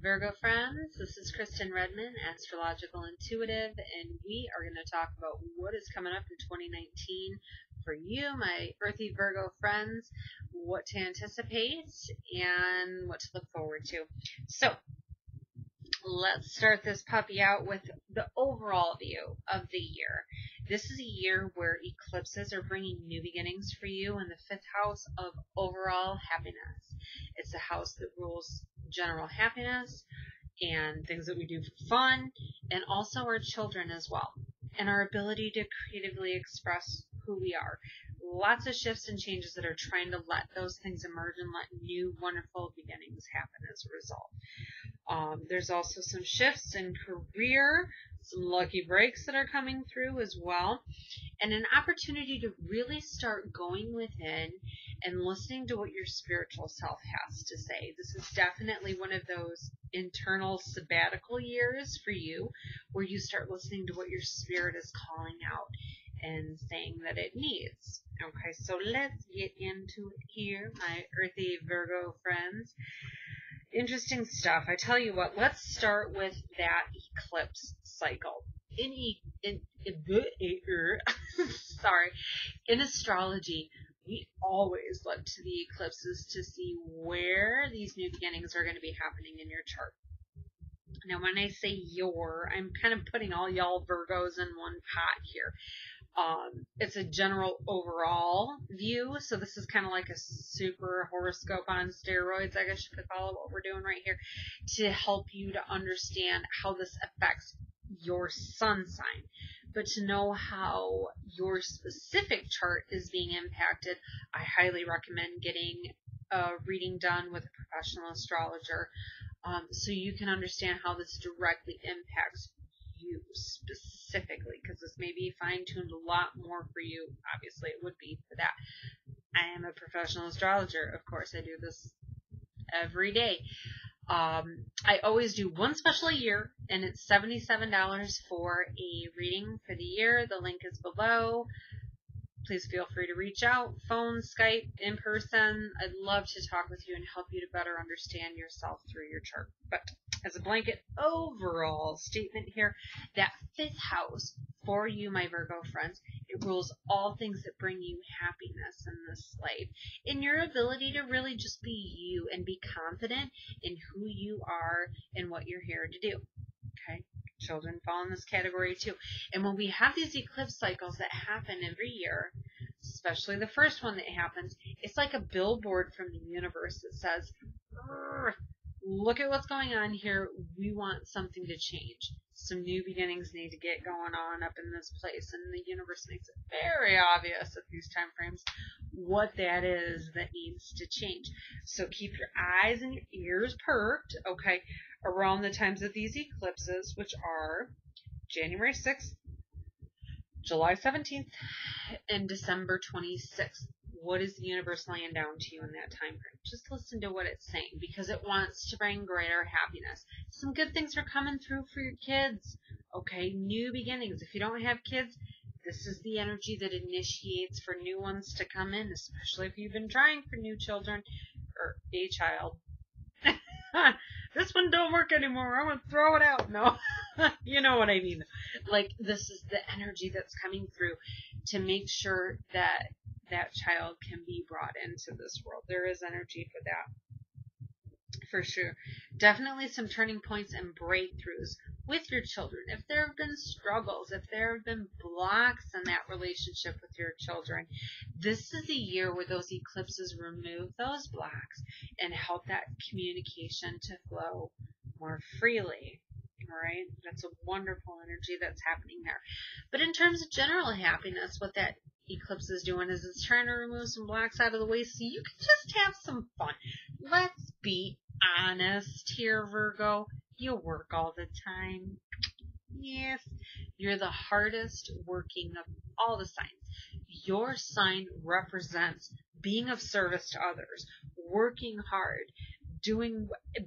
Virgo friends, this is Kristen Redman, Astrological Intuitive, and we are going to talk about what is coming up in 2019 for you, my earthy Virgo friends, what to anticipate, and what to look forward to. So, let's start this puppy out with the overall view of the year. This is a year where eclipses are bringing new beginnings for you in the 5th house of overall happiness. It's a house that rules general happiness and things that we do for fun, and also our children as well, and our ability to creatively express who we are. Lots of shifts and changes that are trying to let those things emerge and let new wonderful beginnings happen as a result. There's also some shifts in career, some lucky breaks that are coming through as well, and an opportunity to really start going within and listening to what your spiritual self has to say. This is definitely one of those internal sabbatical years for you where you start listening to what your spirit is calling out and saying that it needs. Okay, so let's get into it here, my earthy Virgo friends. Interesting stuff. I tell you what, let's start with that eclipse cycle. In astrology, we always look to the eclipses to see where these new beginnings are going to be happening in your chart. Now, when I say I'm kind of putting all y'all Virgos in one pot here. It's a general overall view, so this is kind of like a super horoscope on steroids, I guess you could call it, what we're doing right here, to help you to understand how this affects your sun sign. But to know how your specific chart is being impacted, I highly recommend getting a reading done with a professional astrologer, so you can understand how this directly impacts you specifically, because this may be fine-tuned a lot more for you. Obviously, it would be for that. I am a professional astrologer. Of course, I do this every day. I always do one special a year, and it's $77 for a reading for the year. The link is below. Please feel free to reach out, phone, Skype, in person. I'd love to talk with you and help you to better understand yourself through your chart. But as a blanket overall statement here, that 5th house for you, my Virgo friends, it rules all things that bring you happiness in this life, in your ability to really just be you and be confident in who you are and what you're here to do. Okay? Children fall in this category too. And when we have these eclipse cycles that happen every year, especially the first one that happens, it's like a billboard from the universe that says, look at what's going on here. We want something to change. Some new beginnings need to get going on up in this place. And the universe makes it very obvious at these time frames what that is that needs to change. So keep your eyes and your ears perked, okay, around the times of these eclipses, which are January 6th, July 17th, and December 26th. What is the universe laying down to you in that time frame? Just listen to what it's saying, because it wants to bring greater happiness. Some good things are coming through for your kids. Okay, new beginnings. If you don't have kids, this is the energy that initiates for new ones to come in, especially if you've been trying for new children or a child. This one don't work anymore. I'm going to throw it out. No, you know what I mean. Like, this is the energy that's coming through to make sure that that child can be brought into this world. There is energy for that, for sure. Definitely some turning points and breakthroughs with your children. If there have been struggles, if there have been blocks in that relationship with your children, this is a year where those eclipses remove those blocks and help that communication to flow more freely. All right, that's a wonderful energy that's happening there. But in terms of general happiness, what that eclipse is doing is it's trying to remove some blocks out of the way so you can just have some fun. Let's be honest here, Virgo. You work all the time. Yes, you're the hardest working of all the signs. Your sign represents being of service to others, working hard,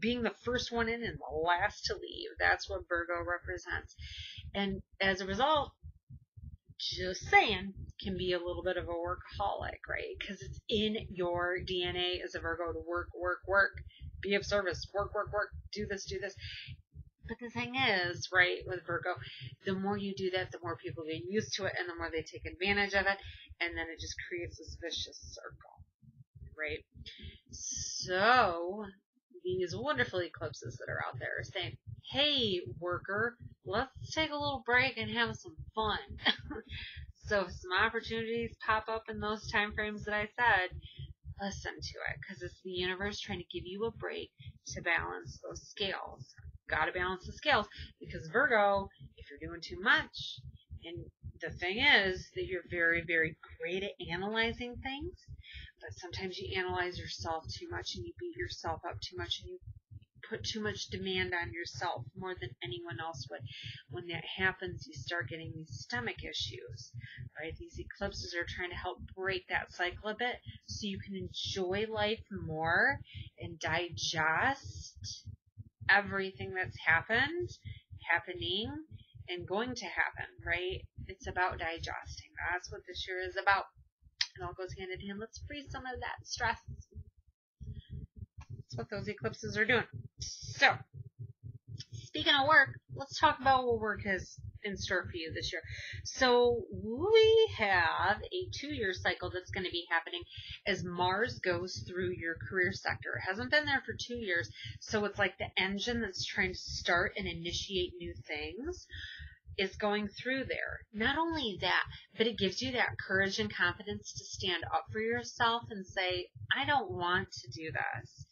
being the first one in and the last to leave. That's what Virgo represents. And as a result, just saying, can be a little bit of a workaholic, right? Because it's in your DNA as a Virgo to work, work, work. be of service, work, do this. But the thing is, right, with Virgo, the more you do that, the more people get used to it, and the more they take advantage of it, and then it just creates this vicious circle, right? So, these wonderful eclipses that are out there are saying, hey, worker, let's take a little break and have some fun. So if some opportunities pop up in those time frames that I said, listen to it, because it's the universe trying to give you a break to balance those scales. Got to balance the scales, because Virgo, if you're doing too much, and the thing is that you're very, very great at analyzing things, but sometimes you analyze yourself too much and you beat yourself up too much and you put too much demand on yourself more than anyone else would. When that happens, you start getting these stomach issues, right? These eclipses are trying to help break that cycle a bit so you can enjoy life more and digest everything that's happening, and going to happen, right? It's about digesting. That's what this year is about. It all goes hand in hand. Let's free some of that stress. That's what those eclipses are doing. So, speaking of work, let's talk about what work has in store for you this year. So, we have a 2-year cycle that's going to be happening as Mars goes through your career sector. It hasn't been there for 2 years, so it's like the engine that's trying to start and initiate new things is going through there. Not only that, but it gives you that courage and confidence to stand up for yourself and say, I don't want to do this.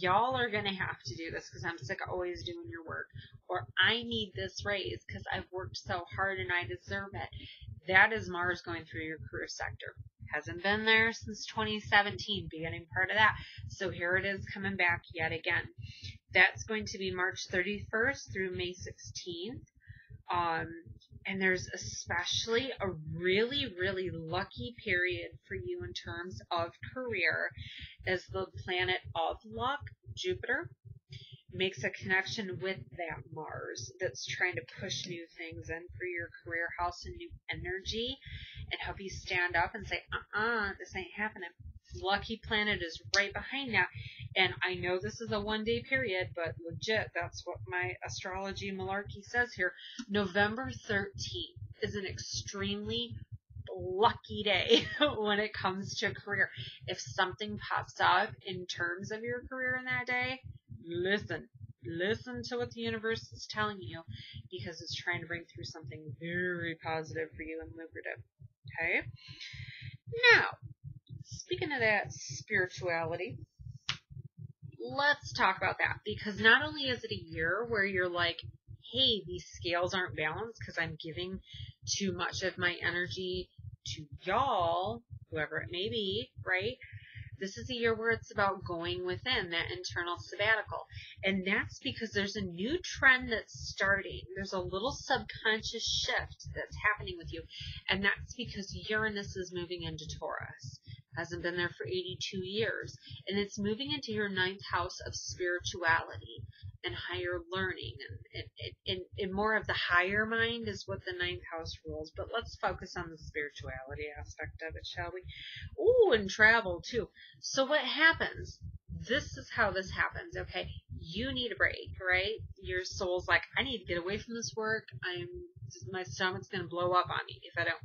Y'all are going to have to do this because I'm sick of always doing your work. Or I need this raise because I've worked so hard and I deserve it. That is Mars going through your career sector. Hasn't been there since 2017, beginning part of that. So here it is coming back yet again. That's going to be March 31st through May 16th. And there's especially a really, really lucky period for you in terms of career as the planet of luck, Jupiter, makes a connection with that Mars that's trying to push new things in for your career house and new energy and help you stand up and say, this ain't happening. Lucky planet is right behind that. And I know this is a 1-day period, but legit, that's what my astrology malarkey says here. November 13th is an extremely lucky day when it comes to career. If something pops up in terms of your career in that day, listen to what the universe is telling you, because it's trying to bring through something very positive for you and lucrative. Okay? Now, speaking of that spirituality, let's talk about that, because not only is it a year where you're like, hey, these scales aren't balanced because I'm giving too much of my energy to y'all, whoever it may be, right? This is a year where it's about going within that internal sabbatical. And that's because there's a new trend that's starting. There's a little subconscious shift that's happening with you. And that's because Uranus is moving into Taurus. Hasn't been there for 82 years. And it's moving into your 9th house of spirituality and higher learning. And more of the higher mind is what the 9th house rules. But let's focus on the spirituality aspect of it, shall we? Ooh, and travel too. So what happens? This is how this happens, okay? You need a break, right? Your soul's like, I need to get away from this work. My stomach's going to blow up on me if I don't.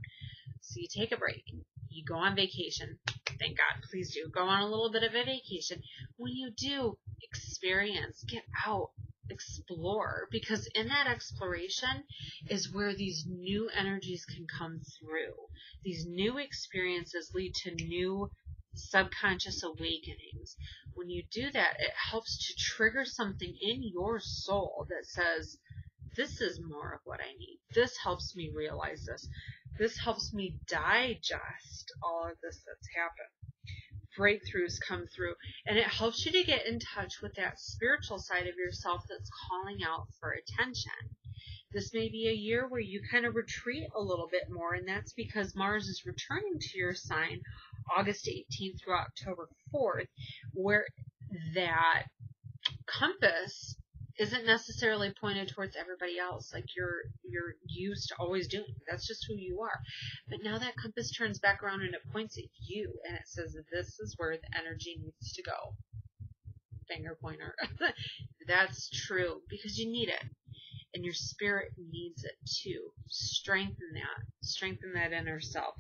So you take a break. You go on vacation. Thank God, please do. Go on a little bit of a vacation. When you do, experience, get out, explore, because in that exploration is where these new energies can come through. These new experiences lead to new subconscious awakenings. When you do that, it helps to trigger something in your soul that says, this is more of what I need. This helps me realize this. This helps me digest all of this that's happened. Breakthroughs come through, and it helps you to get in touch with that spiritual side of yourself that's calling out for attention. This may be a year where you kind of retreat a little bit more, and that's because Mars is returning to your sign August 18th through October 4th, where that compass isn't necessarily pointed towards everybody else like you're used to always doing. That's just who you are. But now that compass turns back around and it points at you, and it says this is where the energy needs to go. finger pointer. That's true because you need it. And your spirit needs it too. Strengthen that inner self.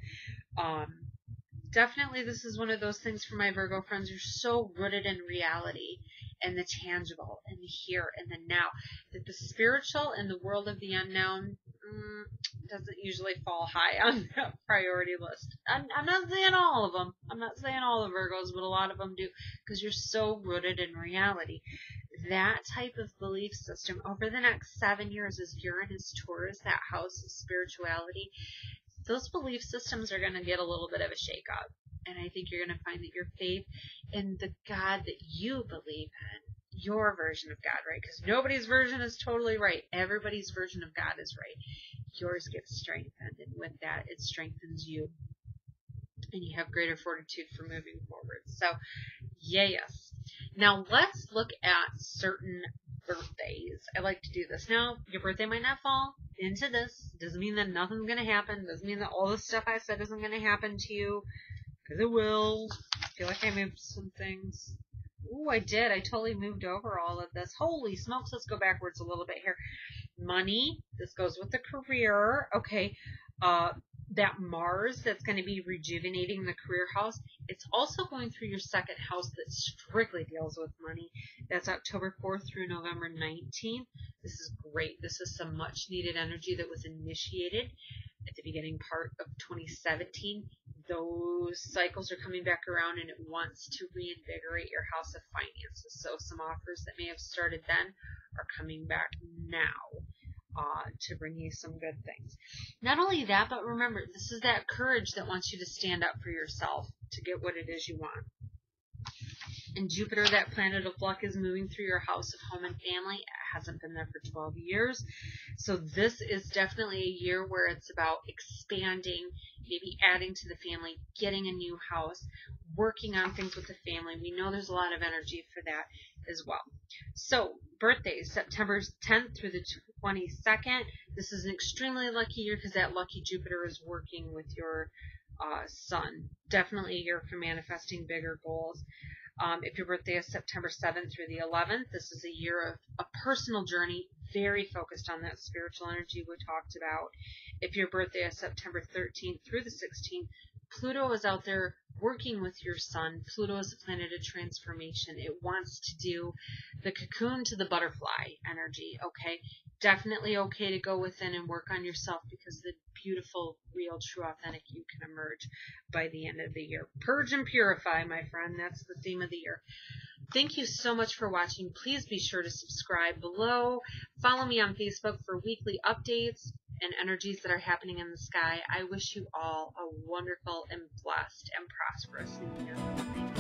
Definitely this is one of those things for my Virgo friends. You're so rooted in reality and the tangible and the here and the now that the spiritual and the world of the unknown doesn't usually fall high on the priority list. I'm not saying all of them. I'm not saying all the Virgos, but a lot of them do because you're so rooted in reality. That type of belief system over the next 7 years as Uranus tours that house of spirituality, those belief systems are going to get a little bit of a shake up. And I think you're going to find that your faith in the God that you believe in, your version of God, right? Because nobody's version is totally right. Everybody's version of God is right. Yours gets strengthened, and with that, it strengthens you. And you have greater fortitude for moving forward. So, yes. Now, let's look at certain birthdays. I like to do this. Now, your birthday might not fall into this. Doesn't mean that nothing's going to happen. Doesn't mean that all the stuff I said isn't going to happen to you. Because it will. I feel like I moved some things. Ooh, I did. I totally moved over all of this. Holy smokes. Let's go backwards a little bit here. Money. This goes with the career. Okay. That Mars that's going to be rejuvenating the career house, it's also going through your second house that strictly deals with money. That's October 4th through November 19th. This is great. This is some much needed energy that was initiated at the beginning part of 2017. Those cycles are coming back around and it wants to reinvigorate your house of finances. So some offers that may have started then are coming back now. To bring you some good things. Not only that, but remember, this is that courage that wants you to stand up for yourself to get what it is you want. And Jupiter, that planet of luck, is moving through your house of home and family. It hasn't been there for 12 years. So this is definitely a year where it's about expanding, maybe adding to the family, getting a new house, working on things with the family. We know there's a lot of energy for that as well. So birthdays, September 10th through the 22nd. This is an extremely lucky year because that lucky Jupiter is working with your sun. Definitely a year for manifesting bigger goals. If your birthday is September 7th through the 11th, this is a year of a personal journey, very focused on that spiritual energy we talked about. If your birthday is September 13th through the 16th, Pluto is out there working with your sun. Pluto is a planet of transformation. It wants to do the cocoon to the butterfly energy, okay? Definitely okay to go within and work on yourself because the beautiful, real, true, authentic you can emerge by the end of the year. Purge and purify, my friend. That's the theme of the year. Thank you so much for watching. Please be sure to subscribe below. Follow me on Facebook for weekly updates and energies that are happening in the sky. I wish you all a wonderful and blessed and prosperous new year.